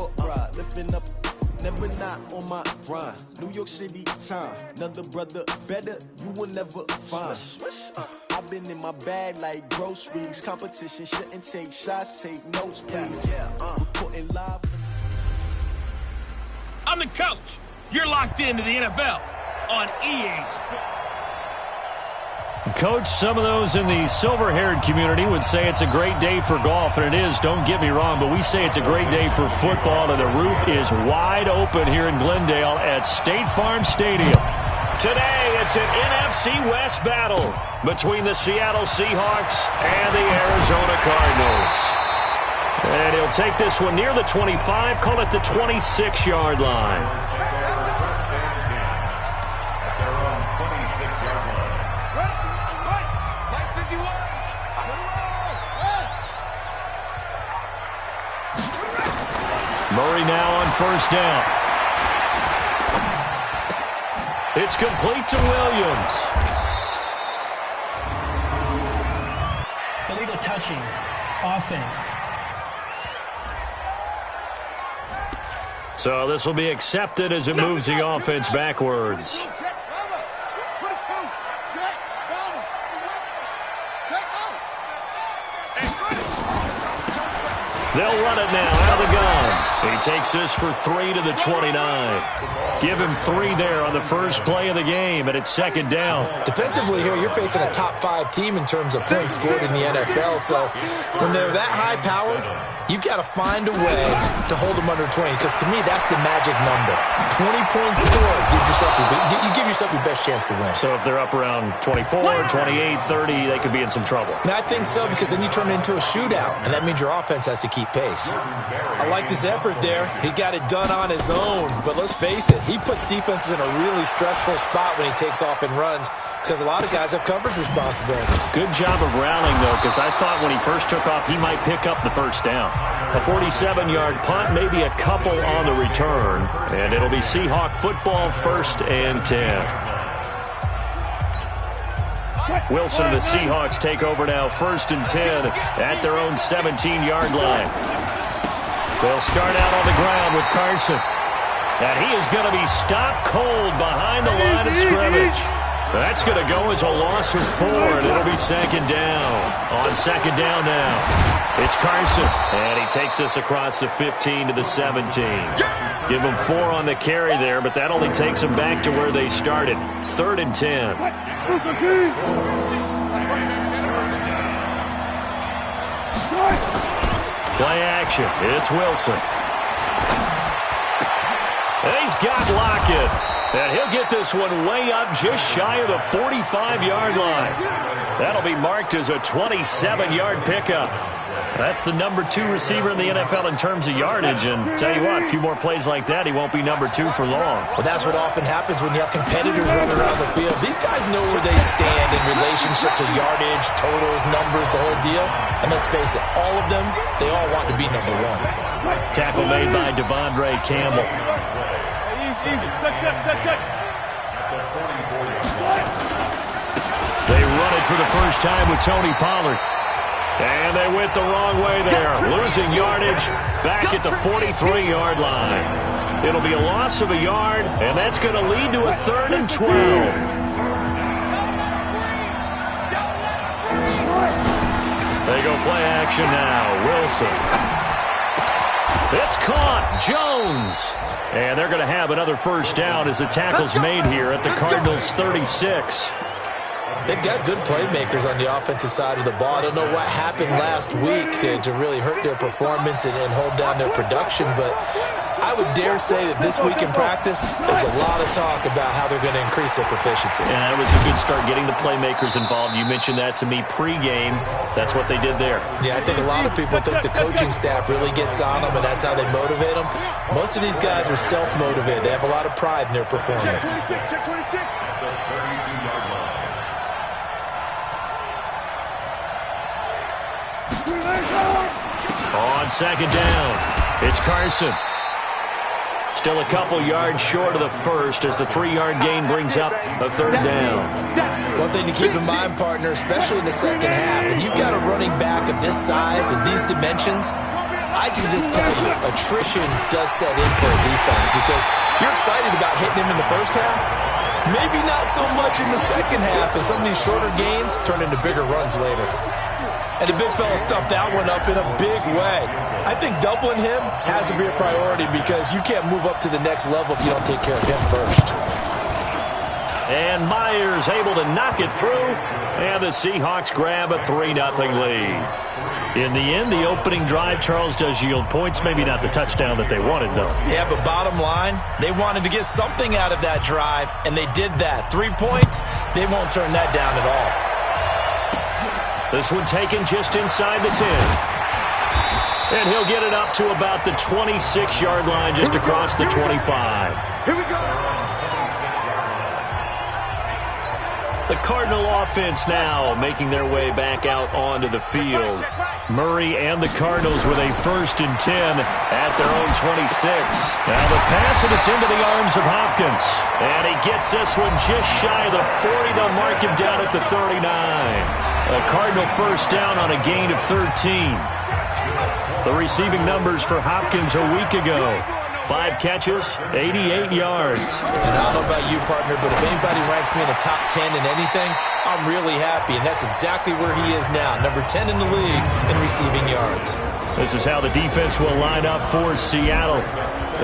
York ride, lifting up, never not on my grind. New York City time, another brother better, you will never find. I've been in my bag like groceries. Competition shouldn't take shots, take notes, please. Reporting live. I'm the coach. You're locked into the NFL on EA Sports. Coach, some of those in the silver-haired community would say it's a great day for golf, and it is, don't get me wrong, but we say it's a great day for football, and the roof is wide open here in Glendale at State Farm Stadium. Today, it's an NFC West battle between the Seattle Seahawks and the Arizona Cardinals. And he'll take this one near the 25, call it the 26-yard line. Murray now on first down. It's complete to Williams. Illegal touching. Offense. So this will be accepted as it moves the offense backwards. They'll run it now out of the gun. He takes this for 3 to the 29. Give him 3 there on the first play of the game, and it's second down. Defensively here, you're facing a top-5 team in terms of points scored in the NFL, so when they're that high-powered, you've got to find a way to hold them under 20, because to me, that's the magic number. 20 points scored, you give yourself your best chance to win. So if they're up around 24, 28, 30, they could be in some trouble. I think so, because then you turn it into a shootout, and that means your offense has to keep pace. I like this effort there. He got it done on his own, but let's face it, he puts defenses in a really stressful spot when he takes off and runs, because a lot of guys have coverage responsibilities. Good job of rallying, though, because I thought when he first took off, he might pick up the first down. A 47-yard punt, maybe a couple on the return, and it'll be Seahawk football, 1st and 10. Wilson and the Seahawks take over now, 1st and 10 at their own 17-yard line. They'll start out on the ground with Carson. And he is going to be stopped cold behind the line of scrimmage. That's going to go as a loss of 4, and it'll be second down. On second down now, it's Carson. And he takes us across the 15 to the 17. Give him 4 on the carry there, but that only takes them back to where they started. 3rd and 10. Play action. It's Wilson. And he's got Lockett. And he'll get this one way up just shy of the 45-yard line. That'll be marked as a 27-yard pickup. That's the number 2 receiver in the NFL in terms of yardage. And tell you what, a few more plays like that, he won't be number 2 for long. Well, that's what often happens when you have competitors running around the field. These guys know where they stand in relationship to yardage, totals, numbers, the whole deal. And let's face it, all of them, they all want to be number 1. Tackle made by Devondre Campbell. They run it for the first time with Tony Pollard. And they went the wrong way there. Losing yardage back at the 43-yard line. It'll be a loss of a yard, and that's going to lead to a 3rd and 12. They go play action now. Wilson. It's caught. Jones. And they're going to have another first down as the tackle's made here at the Cardinals' 36. They've got good playmakers on the offensive side of the ball. I don't know what happened last week to really hurt their performance and hold down their production, but I would dare say that this week in practice, there's a lot of talk about how they're going to increase their proficiency. Yeah, that was a good start getting the playmakers involved. You mentioned that to me pregame. That's what they did there. Yeah, I think a lot of people think the coaching staff really gets on them, and that's how they motivate them. Most of these guys are self-motivated. They have a lot of pride in their performance. On second down, it's Carson. Still a couple yards short of the first as the 3-yard gain brings up a 3rd down. One thing to keep in mind, partner, especially in the second half, and you've got a running back of this size and these dimensions, I can just tell you, attrition does set in for a defense because you're excited about hitting him in the first half. Maybe not so much in the second half, and some of these shorter gains turn into bigger runs later. And the big fella stuffed that one up in a big way. I think doubling him has to be a priority because you can't move up to the next level if you don't take care of him first. And Myers able to knock it through, and the Seahawks grab a 3-0 lead. In the end, the opening drive, Charles, does yield points. Maybe not the touchdown that they wanted, though. Yeah, but bottom line, they wanted to get something out of that drive, and they did that. 3 points, they won't turn that down at all. This one taken just inside the 10. And he'll get it up to about the 26-yard line, just across the 25. Here we go. The Cardinal offense now making their way back out onto the field. Murray and the Cardinals with a 1st and 10 at their own 26. Now the pass, and it's into the arms of Hopkins. And he gets this one just shy of the 40. They'll mark him down at the 39. A Cardinal 1st down on a gain of 13. The receiving numbers for Hopkins a week ago. 5 catches, 88 yards. And I don't know about you, partner, but if anybody ranks me in the top 10 in anything, I'm really happy, and that's exactly where he is now, number 10 in the league in receiving yards. This is how the defense will line up for Seattle.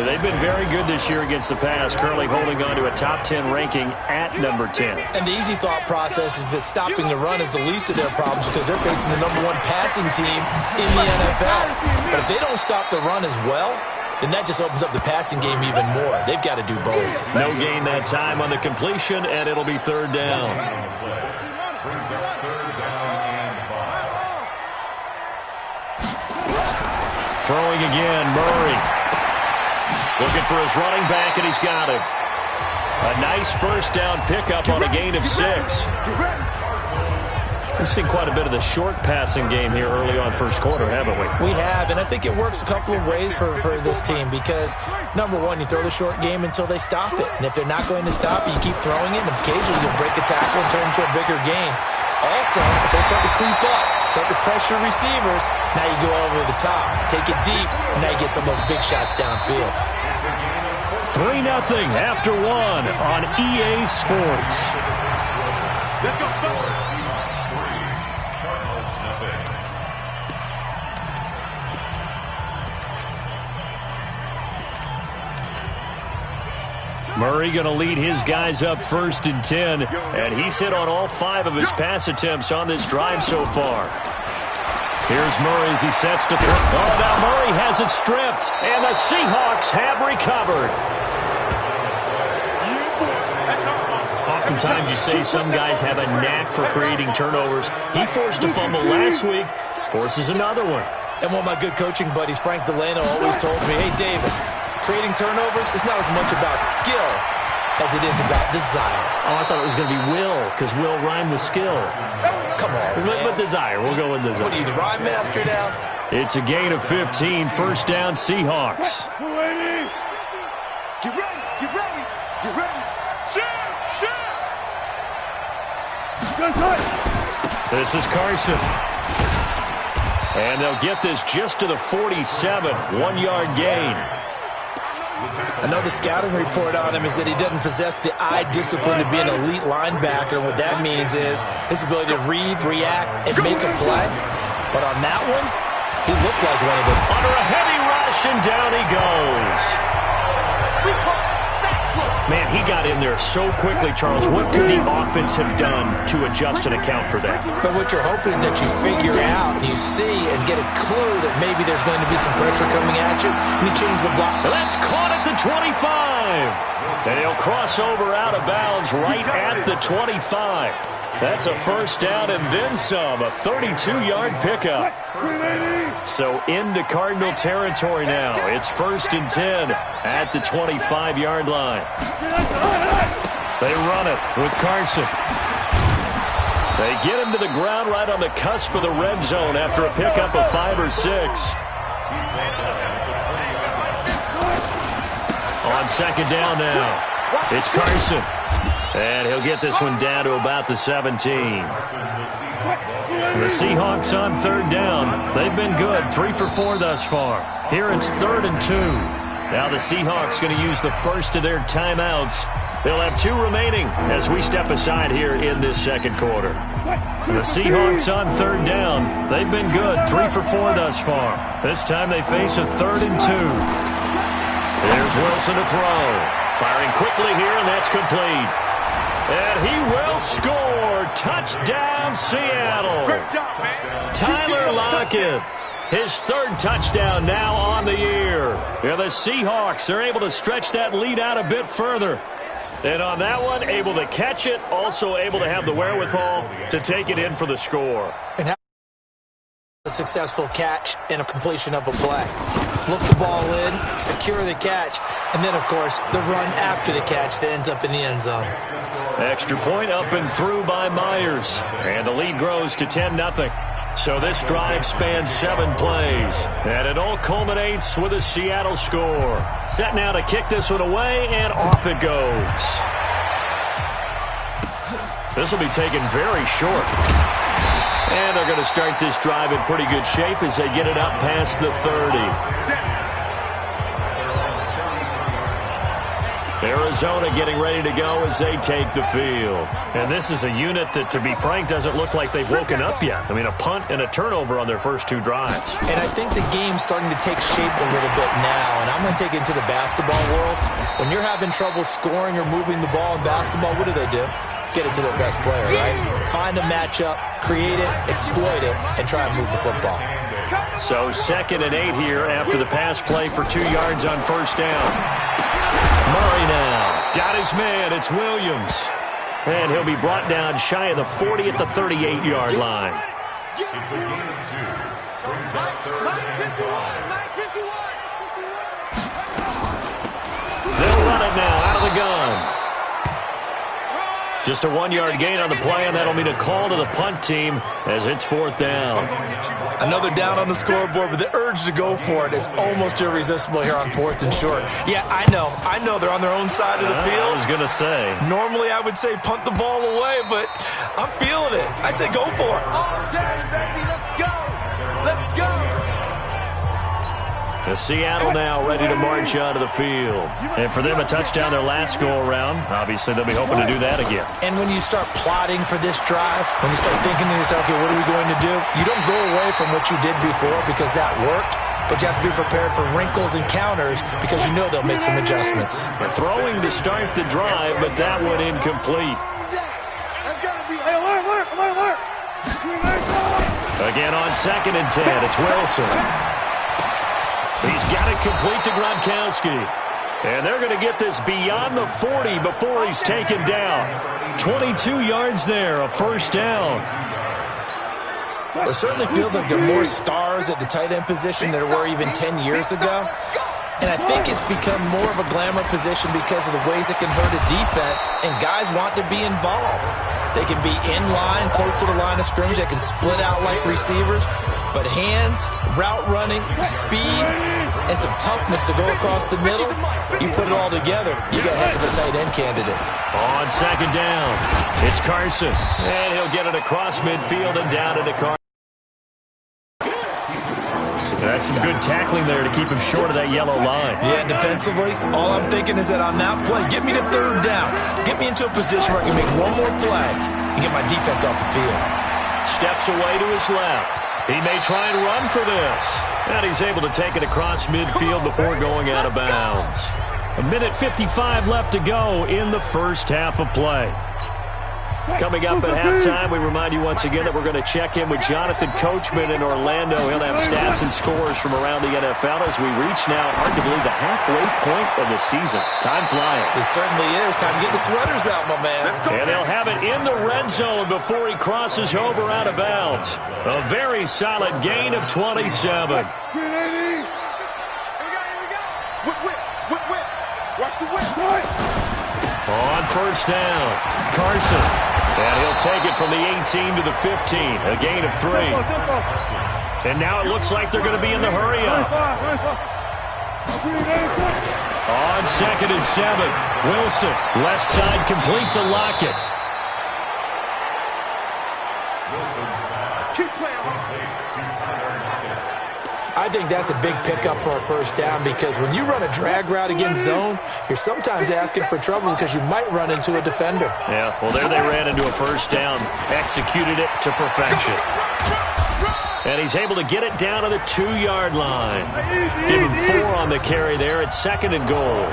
They've been very good this year against the pass, currently holding on to a top 10 ranking at number 10. And the easy thought process is that stopping the run is the least of their problems because they're facing the number 1 passing team in the NFL. But if they don't stop the run as well, then that just opens up the passing game even more. They've got to do both. No gain that time on the completion, and it'll be 3rd down. Throwing again, Murray. Looking for his running back, and he's got him. A nice 1st down pickup on a gain of 6. We've seen quite a bit of the short passing game here early on 1st quarter, haven't we? We have, and I think it works a couple of ways for this team because, number 1, you throw the short game until they stop it. And if they're not going to stop it, you keep throwing it, and occasionally you'll break a tackle and turn it into a bigger game. Also, if they start to creep up, start to pressure receivers, now you go over the top, take it deep, and now you get some of those big shots downfield. 3-0 after 1 on EA Sports. Let's go, Spurs. Murray going to lead his guys up 1st and 10, and he's hit on all 5 of his pass attempts on this drive so far. Here's Murray as he sets to throw. Oh, now Murray has it stripped, and the Seahawks have recovered. Oftentimes you say some guys have a knack for creating turnovers. He forced a fumble last week, forces another one. And one of my good coaching buddies, Frank Delano, always told me, hey, Davis, creating turnovers is not as much about skill as it is about desire. Oh, I thought it was going to be will, because will rhyme with skill. Come on, man. With desire. We'll go with desire. What are you, the rhyme master now? It's a gain of 15, 1st down Seahawks. Get ready, get ready, get ready. Shoot. Gun tight. This is Carson. And they'll get this just to the 47, 1-yard gain. Another scouting report on him is that he doesn't possess the eye discipline to be an elite linebacker. What that means is his ability to read, react, and make a play. But on that one, he looked like one of them. Under a heavy rush, and down he goes. Man, he got in there so quickly, Charles. What could the offense have done to adjust and account for that? But what you're hoping is that you figure out and you see and get a clue that maybe there's going to be some pressure coming at you, and you change the block. Well, that's caught at the 25. And he'll cross over out of bounds right at the 25. That's a 1st down and then some, a 32-yard pickup. So into Cardinal territory now. It's 1st and 10 at the 25-yard line. They run it with Carson. They get him to the ground right on the cusp of the red zone after a pickup of 5 or 6. On 2nd down now, it's Carson. And he'll get this one down to about the 17. The Seahawks on third down. They've been good, 3 for 4 thus far. Here it's 3rd and 2. Now the Seahawks going to use the first of their timeouts. They'll have 2 remaining as we step aside here in this second quarter. The Seahawks on third down. They've been good, 3 for 4 thus far. This time they face a 3rd and 2. There's Wilson to throw. Firing quickly here, and that's complete. And he will score. Touchdown, Seattle. Great job, man. Tyler Lockett. His 3rd touchdown now on the year. Yeah, the Seahawks are able to stretch that lead out a bit further. And on that one, able to catch it, also able to have the wherewithal to take it in for the score. And a successful catch and a completion of a play. Look the ball in, secure the catch, and then, of course, the run after the catch that ends up in the end zone. Extra point up and through by Myers. And the lead grows to 10-0. So this drive spans 7 plays. And it all culminates with a Seattle score. Set now to kick this one away, and off it goes. This will be taken very short. And they're going to start this drive in pretty good shape as they get it up past the 30. Arizona getting ready to go as they take the field. And this is a unit that, to be frank, doesn't look like they've woken up yet. I mean, a punt and a turnover on their first 2 drives. And I think the game's starting to take shape a little bit now. And I'm going to take it into the basketball world. When you're having trouble scoring or moving the ball in basketball, what do? Get it to their best player, right? Find a matchup, create it, exploit it, and try and move the football. So 2nd and 8 here after the pass play for 2 yards on first down. Murray now. Got his man. It's Williams. And he'll be brought down shy of the 40 at the 38-yard line. They'll run it now out of the gun. Just a 1-yard gain on the play, and that'll mean a call to the punt team as it's 4th down. Another down on the scoreboard, but the urge to go for it is almost irresistible here on 4th and short. Yeah, I know they're on their own side of the field. I was going to say. Normally I would say punt the ball away, but I'm feeling it. I say go for it. Let's go. Let's go. The Seattle now ready to march onto the field. And for them, a touchdown their last go-around. Obviously, they'll be hoping to do that again. And when you start plotting for this drive, when you start thinking to yourself, okay, what are we going to do? You don't go away from what you did before because that worked, but you have to be prepared for wrinkles and counters because you know they'll make some adjustments. They're throwing to start the drive, but that one incomplete. Again on 2nd and 10, it's Wilson. He's got it complete to Gronkowski. And they're going to get this beyond the 40 before he's taken down. 22 yards there, a first down. It certainly feels like there are more stars at the tight end position than there were even 10 years ago. And I think it's become more of a glamour position because of the ways it can hurt a defense, and guys want to be involved. They can be in line, close to the line of scrimmage. They can split out like receivers. But hands, route running, speed, and some toughness to go across the middle, you put it all together, you got a heck of a tight end candidate. On 2nd down, it's Carson. And he'll get it across midfield and down into Carson. That's some good tackling there to keep him short of that yellow line. Yeah, defensively, all I'm thinking is that on that play, get me to 3rd down. Get me into a position where I can make one more play and get my defense off the field. Steps away to his left. He may try and run for this. And he's able to take it across midfield before going out of bounds. 1:55 left to go in the first half of play. Coming up at halftime, we remind you once again that we're going to check in with Jonathan Coachman in Orlando. He'll have stats and scores from around the NFL as we reach now, hard to believe, the halfway point of the season. Time flying. It certainly is. Time to get the sweaters out, my man. And they'll have it in the red zone before he crosses over out of bounds. A very solid gain of 27. Watch the whip. On first down, Carson. And he'll take it from the 18 to the 15, a gain of 3. And now it looks like they're going to be in the hurry-up. On 2nd and 7, Wilson, left side complete to Lockett. Keep playing. I think that's a big pickup for a first down because when you run a drag route against zone, you're sometimes asking for trouble because you might run into a defender. Yeah, well, there they ran into a first down, executed it to perfection. And he's able to get it down to the 2-yard line. Give him 4 on the carry there at 2nd and goal.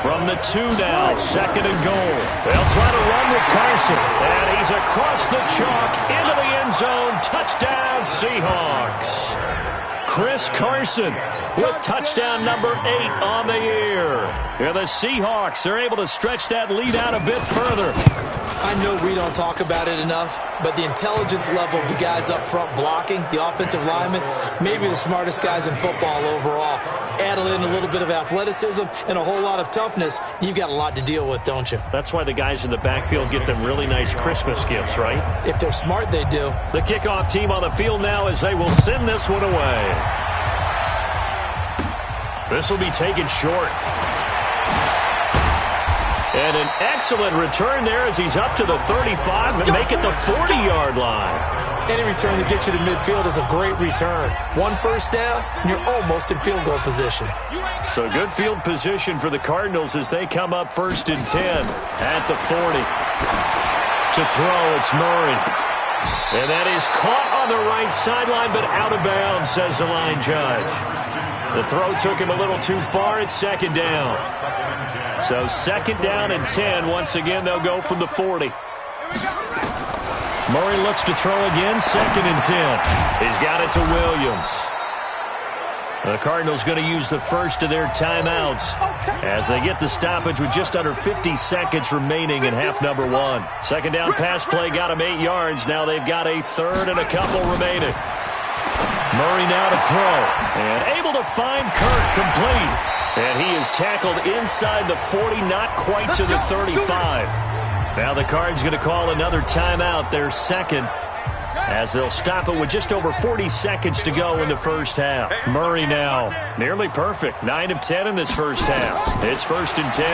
From the 2 now, 2nd and goal. They'll try to run with Carson. And he's across the chalk into the end zone. Touchdown, Seahawks. Chris Carson with touchdown number 8 on the year. And the Seahawks are able to stretch that lead out a bit further. I know we don't talk about it enough, but the intelligence level of the guys up front blocking, the offensive linemen, maybe the smartest guys in football overall. Add in a little bit of athleticism and a whole lot of toughness, you've got a lot to deal with, don't you? That's why the guys in the backfield get them really nice Christmas gifts, right? If they're smart, they do. The kickoff team on the field now as they will send this one away. This will be taken short. And an excellent return there as he's up to the 35 and make it the 40-yard line. Any return that gets you to midfield is a great return. 1 first down, and you're almost in field goal position. So good field position for the Cardinals as they come up 1st and 10 at the 40. To throw, it's Murray. And that is caught on the right sideline, but out of bounds, says the line judge. The throw took him a little too far at 2nd down. So 2nd down and 10. Once again, they'll go from the 40. Murray looks to throw again, 2nd and 10. He's got it to Williams. The Cardinals going to use the first of their timeouts as they get the stoppage with just under 50 seconds remaining in half number 1. 2nd down pass play got him 8 yards. Now they've got a 3rd and a couple remaining. Murray now to throw. And able to find Kirk complete. And he is tackled inside the 40, not quite to the 35. Now the Cards going to call another timeout, their 2nd, as they'll stop it with just over 40 seconds to go in the first half. Murray now, nearly perfect, 9 of 10 in this first half. It's 1st and 10.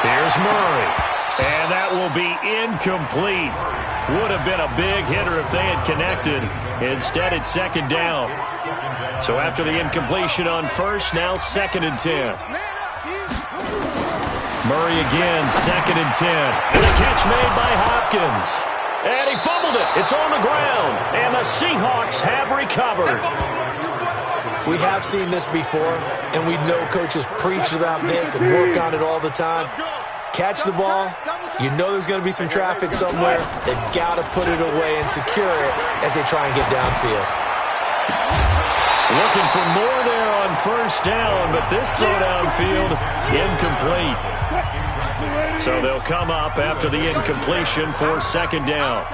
Here's Murray, and that will be incomplete. Would have been a big hitter if they had connected. Instead, it's 2nd down. So after the incompletion on 1st, now 2nd and 10. Murray again, 2nd and 10. And a catch made by Hopkins. And he fumbled it. It's on the ground. And the Seahawks have recovered. We have seen this before, and we know coaches preach about this and work on it all the time. Catch the ball. You know there's going to be some traffic somewhere. They've got to put it away and secure it as they try and get downfield. Looking for more there on 1st down, but this throw downfield incomplete. So they'll come up after the incompletion for 2nd down.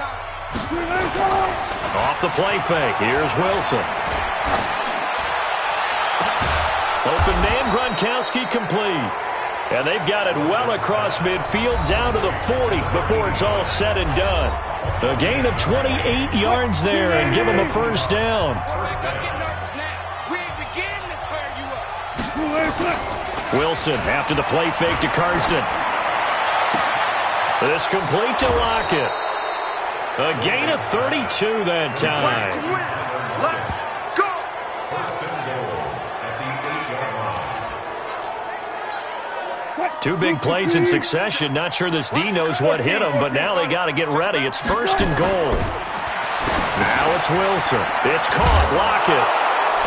Off the play fake, here's Wilson. Open man, Gronkowski complete. And they've got it well across midfield down to the 40 before it's all said and done. A gain of 28 yards there and give them a 1st down. Wilson after the play fake to Carson. This complete to Lockett. A gain of 32 that time. Two big plays in succession. Not sure this D knows what hit him, but now they got to get ready. It's 1st and goal. Now it's Wilson. It's caught. Lockett.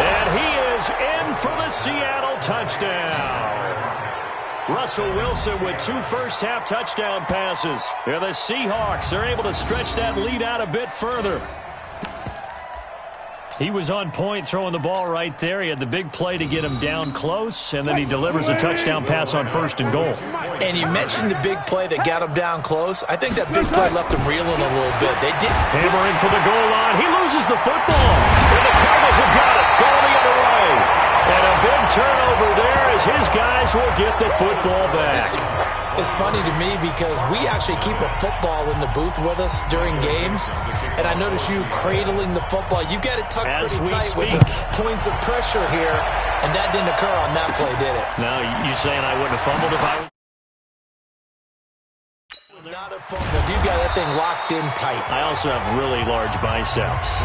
And he is in for the Seattle touchdown. Russell Wilson with 2 first-half touchdown passes. And the Seahawks are able to stretch that lead out a bit further. He was on point throwing the ball right there. He had the big play to get him down close, and then he delivers a touchdown pass on 1st and goal. And you mentioned the big play that got him down close. I think that big play left him reeling a little bit. They did hammering for the goal line. He loses the football. And the Cardinals have got it. Going the other way. And a big turnover there as his guys will get the football back. It's funny to me because we actually keep a football in the booth with us during games, and I notice you cradling the football. You got it tucked pretty tight with the points of pressure here, and that didn't occur on that play, did it? Now, you saying I wouldn't have fumbled if I was? Not a fumble. You got that thing locked in tight. I also have really large biceps.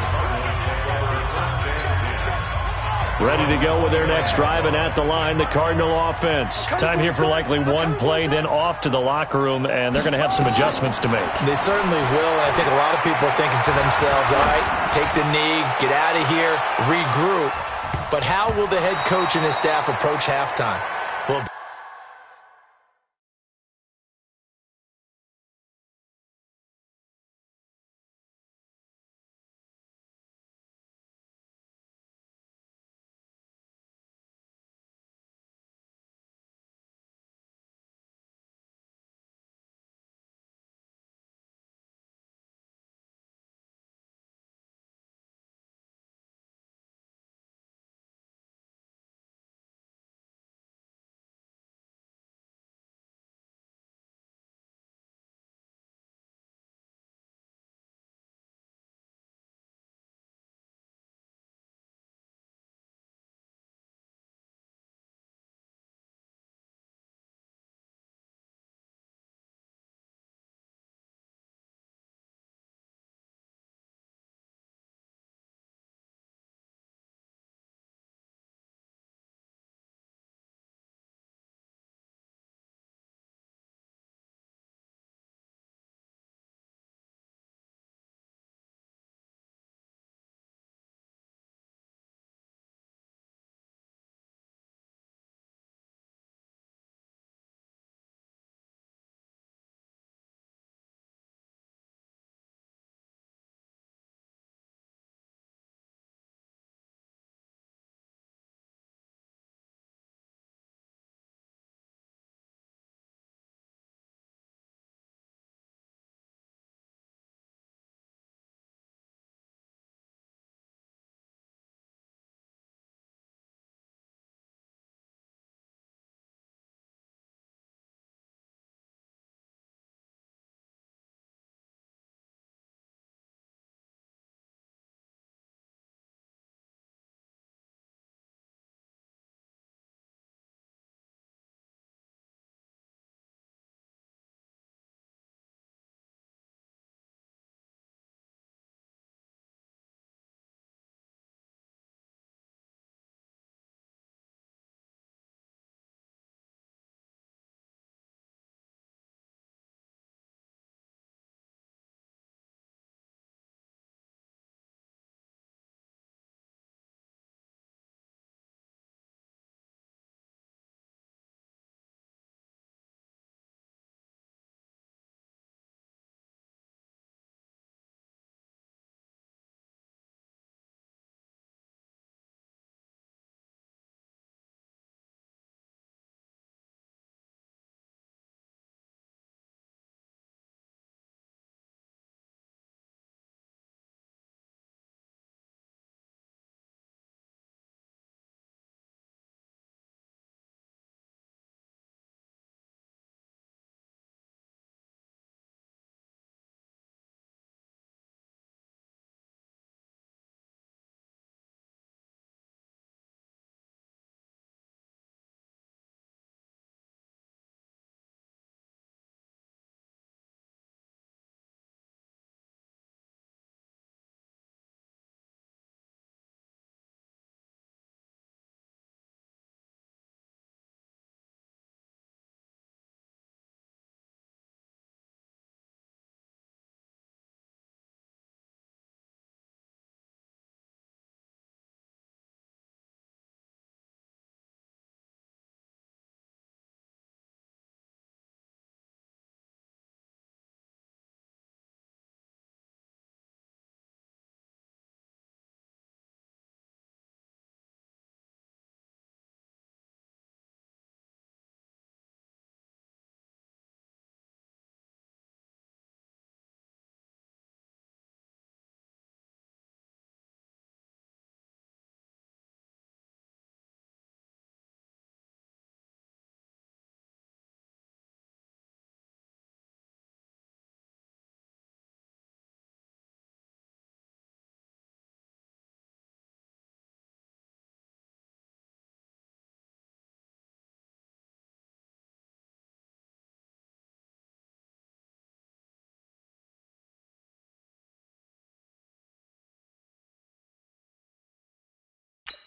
Ready to go with their next drive, and at the line, the Cardinal offense. Time here for likely one play, then off to the locker room, and they're going to have some adjustments to make. They certainly will, and I think a lot of people are thinking to themselves, all right, take the knee, get out of here, regroup. But how will the head coach and his staff approach halftime? Well,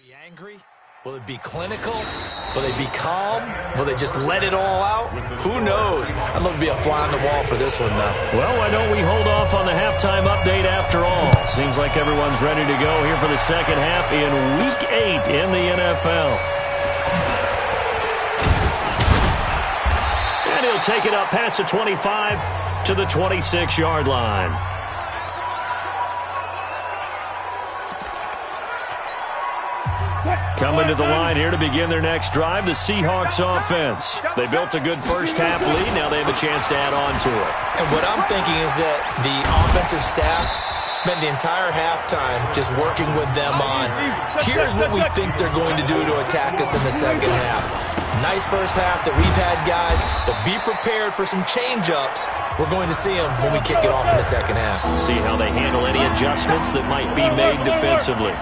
Be angry? Will it be clinical? Will they be calm? Will they just let it all out? Who knows? I'd love to be a fly on the wall for this one, though. Well, I know we hold off on the halftime update after all. Seems like everyone's ready to go here for the second half in Week 8 in the NFL. And he'll take it up past the 25 to the 26-yard line. Coming to the line here to begin their next drive, the Seahawks offense. They built a good first-half lead. Now they have a chance to add on to it. And what I'm thinking is that the offensive staff spent the entire halftime just working with them on, here's what we think they're going to do to attack us in the second half. Nice first half that we've had, guys, but be prepared for some change-ups. We're going to see them when we kick it off in the second half. See how they handle any adjustments that might be made defensively.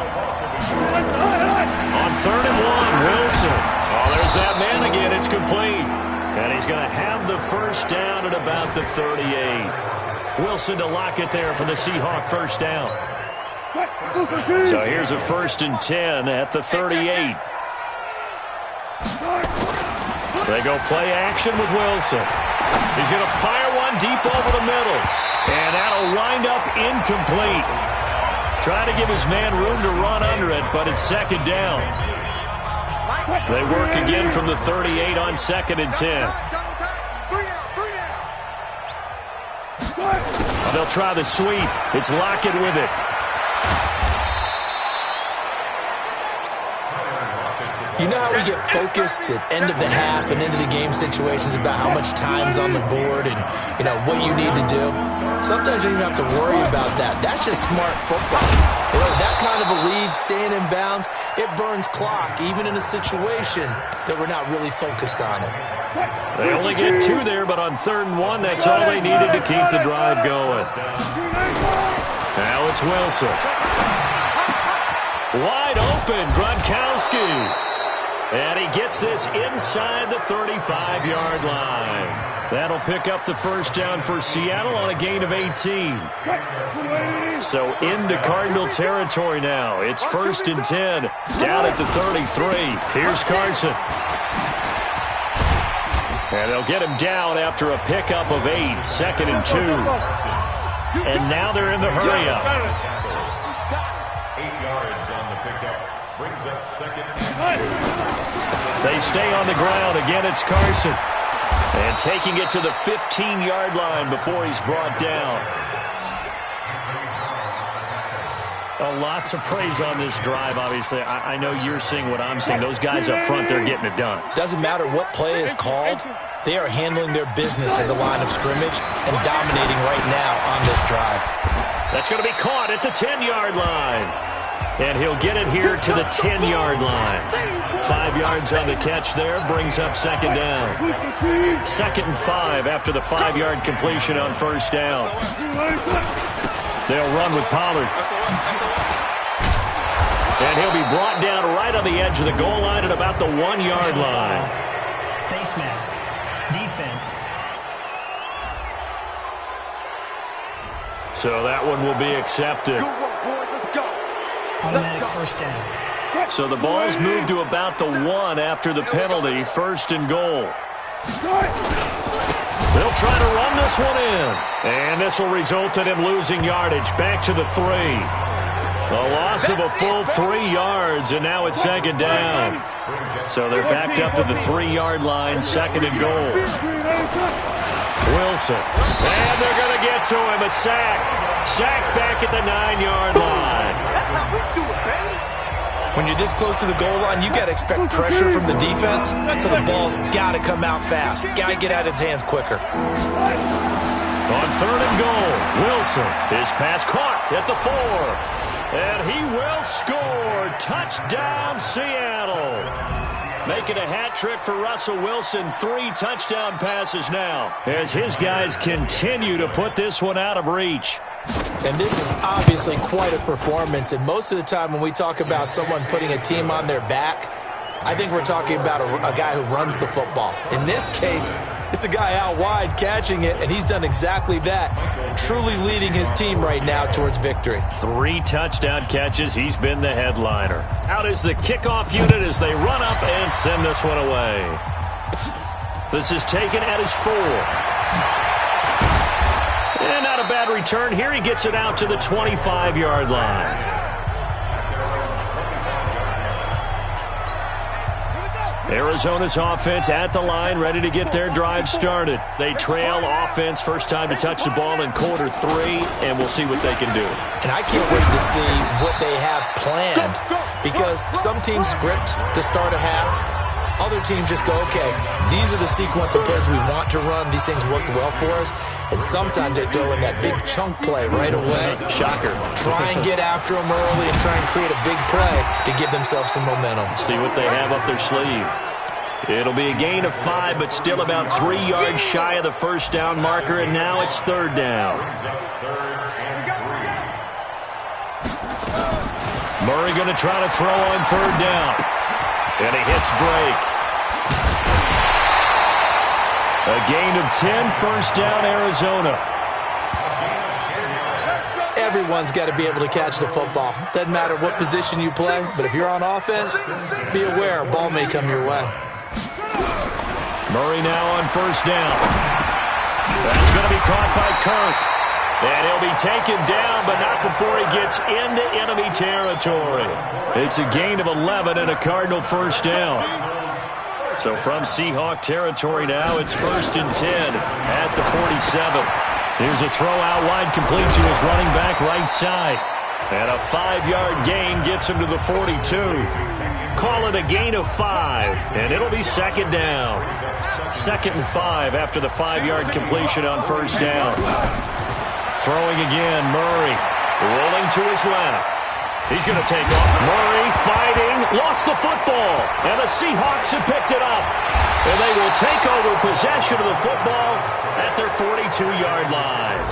On 3rd and 1, Wilson. Oh, there's that man again. It's complete. And he's going to have the first down at about the 38. Wilson to lock it there for the Seahawk first down. So here's a 1st and 10 at the 38. They go play action with Wilson. He's going to fire one deep over the middle. And that'll wind up incomplete. Trying to give his man room to run under it, but it's 2nd down. They work again from the 38 on 2nd and 10. Well, they'll try the sweep. It's Lockett with it. You know how we get focused at end of the half and into the game situations about how much time's on the board and, you know, what you need to do? Sometimes you don't even have to worry about that. That's just smart football. You know, that kind of a lead, staying in bounds, it burns clock, even in a situation that we're not really focused on it. They only get 2 there, but on 3rd and 1, that's all they needed to keep the drive going. Now it's Wilson. Wide open, Gronkowski. And he gets this inside the 35-yard line. That'll pick up the first down for Seattle on a gain of 18. So into Cardinal territory now. It's 1st and 10 down at the 33. Here's Carson. And they'll get him down after a pickup of 8. 2nd and 2. And now they're in the hurry-up. 8 yards on the pickup. Brings up 2nd and 2. They stay on the ground. Again, it's Carson. And taking it to the 15-yard line before he's brought down. Lots of praise on this drive, obviously. I know you're seeing what I'm seeing. Those guys up front, they're getting it done. Doesn't matter what play is called. They are handling their business at the line of scrimmage and dominating right now on this drive. That's going to be caught at the 10-yard line. And he'll get it here to the 10-yard line. 5 yards on the catch there, brings up 2nd down. 2nd and 5 after the 5-yard completion on 1st down. They'll run with Pollard. And he'll be brought down right on the edge of the goal line at about the 1-yard line. Face mask. Defense. So that one will be accepted. Automatic first down. So the ball's moved to about the 1 after the penalty. 1st and goal. They'll try to run this one in. And this will result in him losing yardage. Back to the 3. A loss of a full 3 yards, and now it's 2nd down. So they're backed up to the 3-yard line. 2nd and goal. Wilson. And they're going to get to him. A sack. Sack back at the 9-yard line. That's how we do it, baby. When you're this close to the goal line, you got to expect pressure from the defense, so the ball's got to come out fast. Got to get out of his hands quicker. On 3rd and goal, Wilson. His pass caught at the 4. And he will score. Touchdown, Seattle. Making a hat trick for Russell Wilson. 3 touchdown passes now as his guys continue to put this one out of reach. And this is obviously quite a performance. And most of the time when we talk about someone putting a team on their back, I think we're talking about a guy who runs the football. In this case, It's a guy out wide catching it, and he's done exactly that, truly leading his team right now towards victory. 3 touchdown catches. He's been the headliner. Out is the kickoff unit as they run up and send this one away. This is taken at his 4. And not a bad return here. He gets it out to the 25-yard line. Arizona's offense at the line, ready to get their drive started. They trail offense, first time to touch the ball in quarter 3, and we'll see what they can do. And I can't wait to see what they have planned, because some teams script to start a half. Other teams just go, okay, these are the sequence of plays we want to run. These things worked well for us. And sometimes they throw in that big chunk play right away. Shocker. Try and get after them early and try and create a big play to give themselves some momentum. See what they have up their sleeve. It'll be a gain of 5, but still about 3 yards shy of the first down marker, and now it's 3rd down. Murray going to try to throw on 3rd down. And he hits Drake. A gain of 10, first down, Arizona. Everyone's got to be able to catch the football. Doesn't matter what position you play, but if you're on offense, be aware a ball may come your way. Murray now on 1st down. That's going to be caught by Kirk. And he'll be taken down, but not before he gets into enemy territory. It's a gain of 11 and a Cardinal first down. So from Seahawk territory now, it's 1st and 10 at the 47. Here's a throw out wide, complete to his running back right side. And a 5-yard gain gets him to the 42. Call it a gain of 5, and it'll be 2nd down. 2nd and 5 after the 5-yard completion on 1st down. Throwing again, Murray, rolling to his left. He's going to take off. Murray fighting, lost the football, and the Seahawks have picked it up. And they will take over possession of the football at their 42-yard line.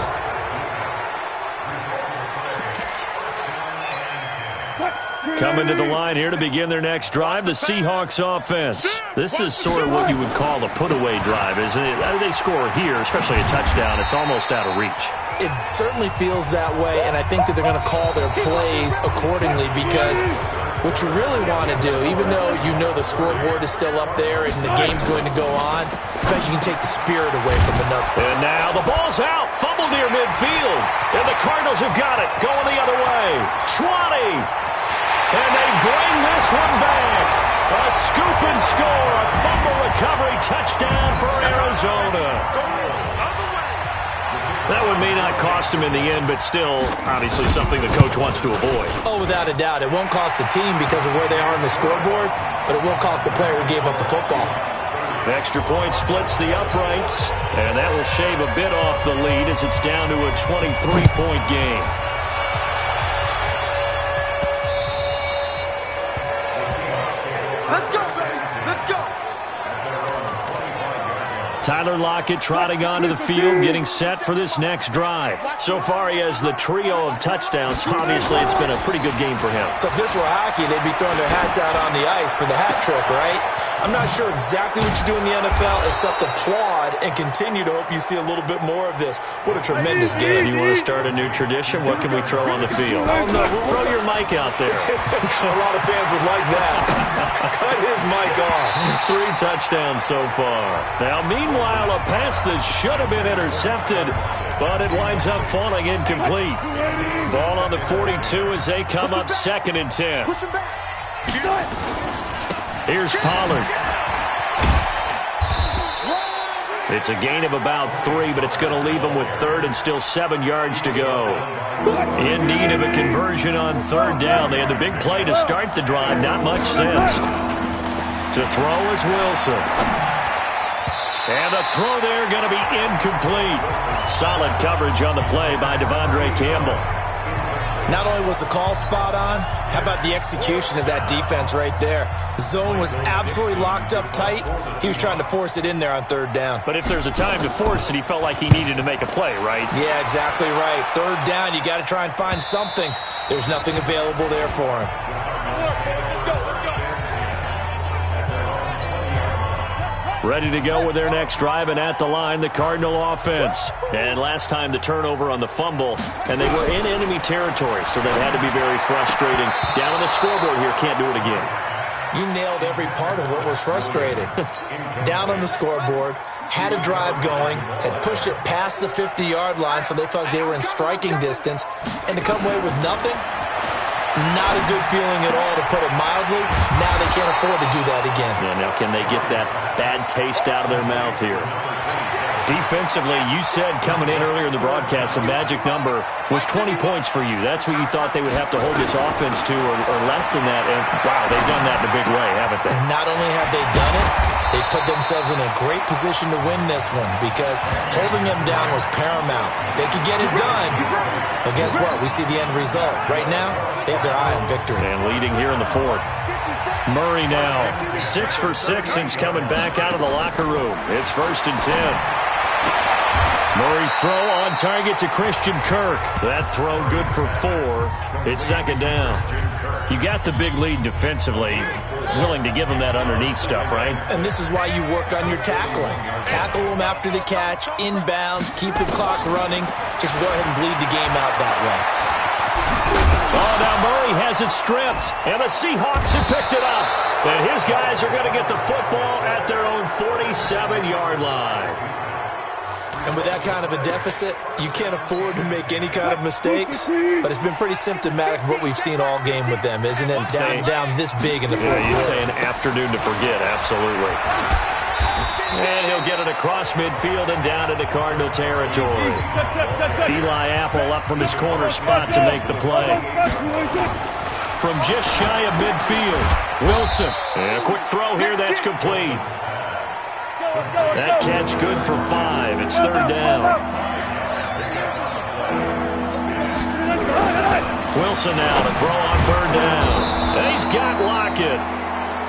Coming to the line here to begin their next drive, the Seahawks offense. This is sort of what you would call a put-away drive, isn't it? They score here, especially a touchdown. It's almost out of reach. It certainly feels that way, and I think that they're going to call their plays accordingly, because what you really want to do, even though you know the scoreboard is still up there and the game's going to go on, but you can take the spirit away from another. And now the ball's out, fumbled near midfield, and the Cardinals have got it, going the other way. 20. And they bring this one back. A scoop and score, a fumble recovery touchdown for Arizona. That one may not cost him in the end, but still, obviously something the coach wants to avoid. Oh, without a doubt. It won't cost the team because of where they are on the scoreboard, but it will cost the player who gave up the football. The extra point splits the uprights, and that will shave a bit off the lead as it's down to a 23-point game. Tyler Lockett trotting onto the field, getting set for this next drive. So far, he has the trio of touchdowns. Obviously, it's been a pretty good game for him. So if this were hockey, they'd be throwing their hats out on the ice for the hat trick, right? I'm not sure exactly what you do in the NFL, except applaud and continue to hope you see a little bit more of this. What a tremendous game. You want to start a new tradition? What can we throw on the field? Oh, no. Throw your mic out there. A lot of fans would like that. Cut his mic off. 3 touchdowns so far. Now, meanwhile, a pass that should have been intercepted, but it winds up falling incomplete. Ball on the 42 as they come up 2nd and 10. Here's Pollard. It's a gain of about 3, but it's going to leave them with 3rd and still 7 yards to go. In need of a conversion on 3rd down. They had the big play to start the drive. Not much sense. To throw is Wilson. And the throw there going to be incomplete. Solid coverage on the play by Devondre Campbell. Not only was the call spot on, how about the execution of that defense right there? The zone was absolutely locked up tight. He was trying to force it in there on 3rd down. But if there's a time to force it, he felt like he needed to make a play, right? Yeah, exactly right. 3rd down, you got to try and find something. There's nothing available there for him. Ready to go with their next drive, and at the line, the Cardinal offense. And last time the turnover on the fumble, and they were in enemy territory, so that had to be very frustrating. Down on the scoreboard here, can't do it again. You nailed every part of what was frustrating. Down on the scoreboard, had a drive going, had pushed it past the 50-yard line, so they thought they were in striking distance, and to come away with nothing, not a good feeling at all, to put it mildly. Now they can't afford to do that again. Yeah, now can they get that bad taste out of their mouth here? Defensively, you said coming in earlier in the broadcast, the magic number was 20 points for you. That's what you thought they would have to hold this offense to, or less than that. And, wow, they've done that in a big way, haven't they? And not only have they done it, they put themselves in a great position to win this one, because holding them down was paramount. If they could get it done, well, guess what? We see the end result. Right now, they have their eye on victory. And leading here in the fourth. Murray now 6 for 6 since coming back out of the locker room. It's 1st and 10. Murray's throw on target to Christian Kirk. That throw good for 4. It's 2nd down. You got the big lead defensively. Willing to give them that underneath stuff, right? And this is why you work on your tackling. Tackle them after the catch, inbounds, keep the clock running. Just go ahead and bleed the game out that way. Oh, now Murray has it stripped, and the Seahawks have picked it up. And his guys are going to get the football at their own 47-yard line. And with that kind of a deficit, you can't afford to make any kind of mistakes. But it's been pretty symptomatic of what we've seen all game with them, isn't it? Down this big in the fourth quarter. You'd say an afternoon to forget, absolutely. And he'll get it across midfield and down into Cardinal territory. Eli Apple up from his corner spot to make the play. From just shy of midfield, Wilson. And a quick throw here, that's complete. That catch good for 5. It's 3rd down. Wilson now to throw on 3rd down. And he's got Lockett.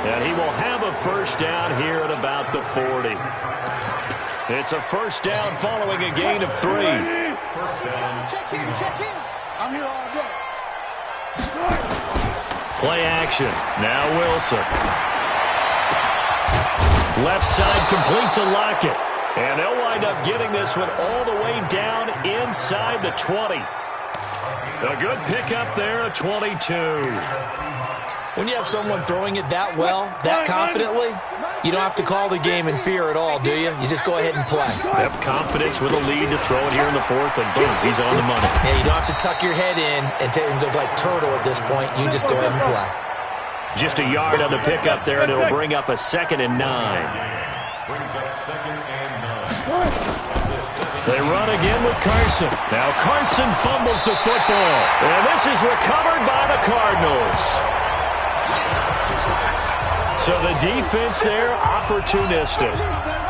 And he will have a 1st down here at about the 40. It's a 1st down following a gain of 3. Check in. I'm here all day. Play action. Now Wilson. Left side complete to Lockett. And they'll wind up getting this one all the way down inside the 20. A good pickup there at 22. When you have someone throwing it that well, that confidently, you don't have to call the game in fear at all, do you? You just go ahead and play. Yep, confidence with a lead to throw it here in the 4th, and boom, he's on the money. Yeah, you don't have to tuck your head in and go like turtle at this point. You just go ahead and play. Just a yard on the pickup there, and it'll bring up a 2nd and 9. Brings up 2nd and 9. They run again with Carson. Now Carson fumbles the football, and this is recovered by the Cardinals. So the defense there, opportunistic.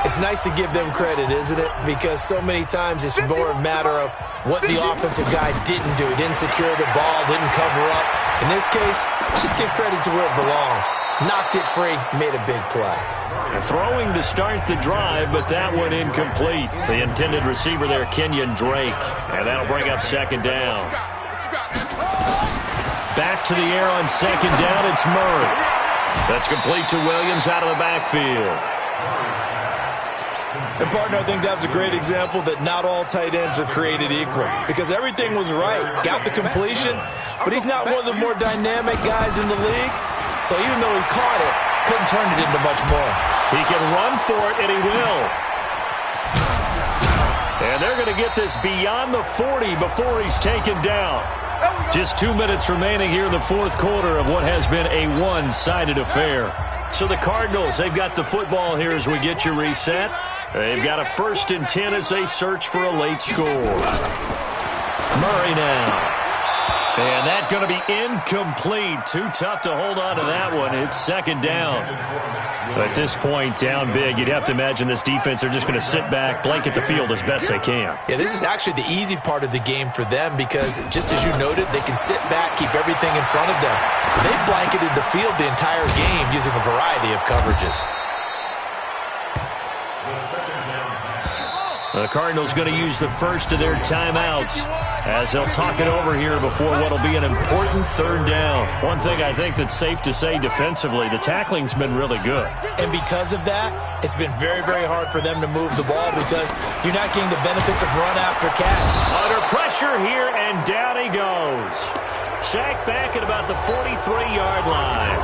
It's nice to give them credit, isn't it? Because so many times it's more a matter of what the offensive guy didn't do. Didn't secure the ball, didn't cover up. In this case, just give credit to where it belongs. Knocked it free, made a big play. Throwing to start the drive, but that one incomplete. The intended receiver there, Kenyon Drake. And that'll bring up 2nd down. Back to the air on 2nd down, it's Murray. That's complete to Williams out of the backfield. And, partner, I think that's a great example that not all tight ends are created equal. Because everything was right. Got the completion, but he's not one of the more dynamic guys in the league. So even though he caught it, couldn't turn it into much more. He can run for it, and he will. And they're going to get this beyond the 40 before he's taken down. Just 2 minutes remaining here in the 4th quarter of what has been a one-sided affair. So the Cardinals, they've got the football here as we get you reset. They've got a 1st and 10 as they search for a late score. Murray now. And that's going to be incomplete. Too tough to hold on to that one. It's 2nd down. At this point, down big, you'd have to imagine this defense, they're just going to sit back, blanket the field as best they can. Yeah, this is actually the easy part of the game for them because, just as you noted, they can sit back, keep everything in front of them. They blanketed the field the entire game using a variety of coverages. The Cardinals going to use the first of their timeouts. as they'll talk it over here before what will be an important third down. One thing I think that's safe to say defensively, the tackling's been really good. And because of that, it's been very, very hard for them to move the ball because you're not getting the benefits of run after catch. Under pressure here, and down he goes. Sacked back at about the 43-yard line.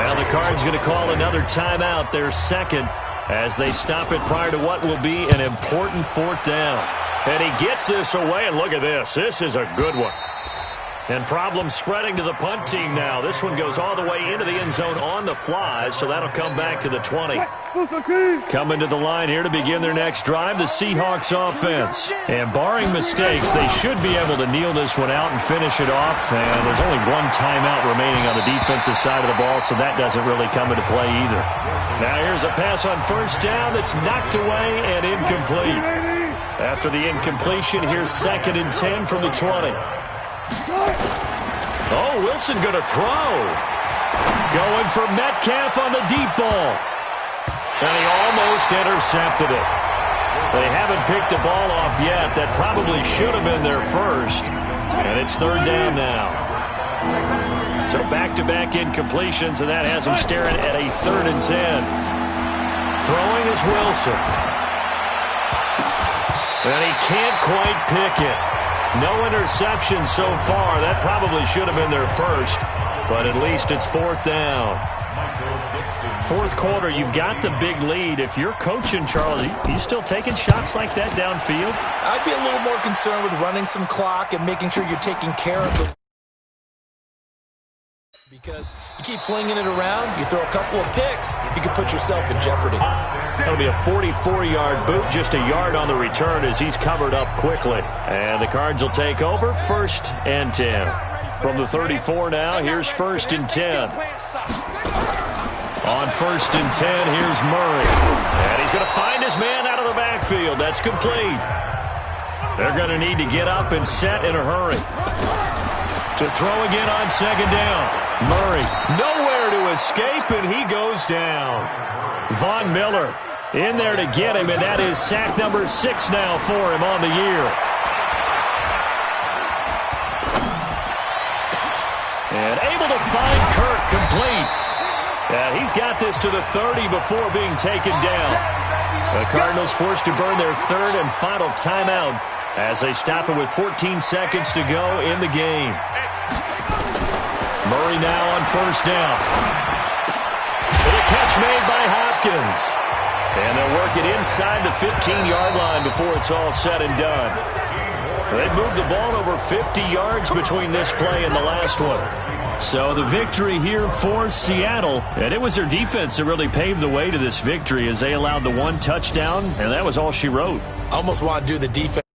Now the Cards going to call another timeout, their second, as they stop it prior to what will be an important fourth down. And he gets this away, and look at this. This is a good one. And problems spreading to the punt team now. This one goes all the way into the end zone on the fly, so that'll come back to the 20. Coming to the line here to begin their next drive, the Seahawks offense. And barring mistakes, they should be able to kneel this one out and finish it off. And there's only one timeout remaining on the defensive side of the ball, so that doesn't really come into play either. Now here's a pass on first down that's knocked away and incomplete. After the incompletion, here's 2nd and 10 from the 20. Oh, Wilson going to throw. Going for Metcalf on the deep ball. And he almost intercepted it. They haven't picked a ball off yet. That probably should have been their first. And it's 3rd down now. So back-to-back incompletions, and that has them staring at a 3rd and 10. Throwing is Wilson. And he can't quite pick it. No interception so far. That probably should have been their first, but at least it's 4th down. 4th quarter, you've got the big lead. If you're coaching, Charlie, you still taking shots like that downfield? I'd be a little more concerned with running some clock and making sure you're taking care of the... Because you keep flinging it around, you throw a couple of picks, you can put yourself in jeopardy. That'll be a 44-yard boot, just a yard on the return as he's covered up quickly. And the Cards will take over, 1st and 10. From the 34 now, here's 1st and 10. On 1st and 10, here's Murray. And he's going to find his man out of the backfield. That's complete. They're going to need to get up and set in a hurry. To throw again on 2nd down. Murray, nowhere to escape, and he goes down. Von Miller in there to get him, and that is sack number 6 now for him on the year. And able to find Kirk complete. And he's got this to the 30 before being taken down. The Cardinals forced to burn their 3rd and final timeout as they stop it with 14 seconds to go in the game. Murray now on 1st down. And a catch made by Hopkins. And they'll work it inside the 15-yard line before it's all said and done. They moved the ball over 50 yards between this play and the last one. So the victory here for Seattle. And it was their defense that really paved the way to this victory as they allowed the 1 touchdown, and that was all she wrote. Almost want to do the defense.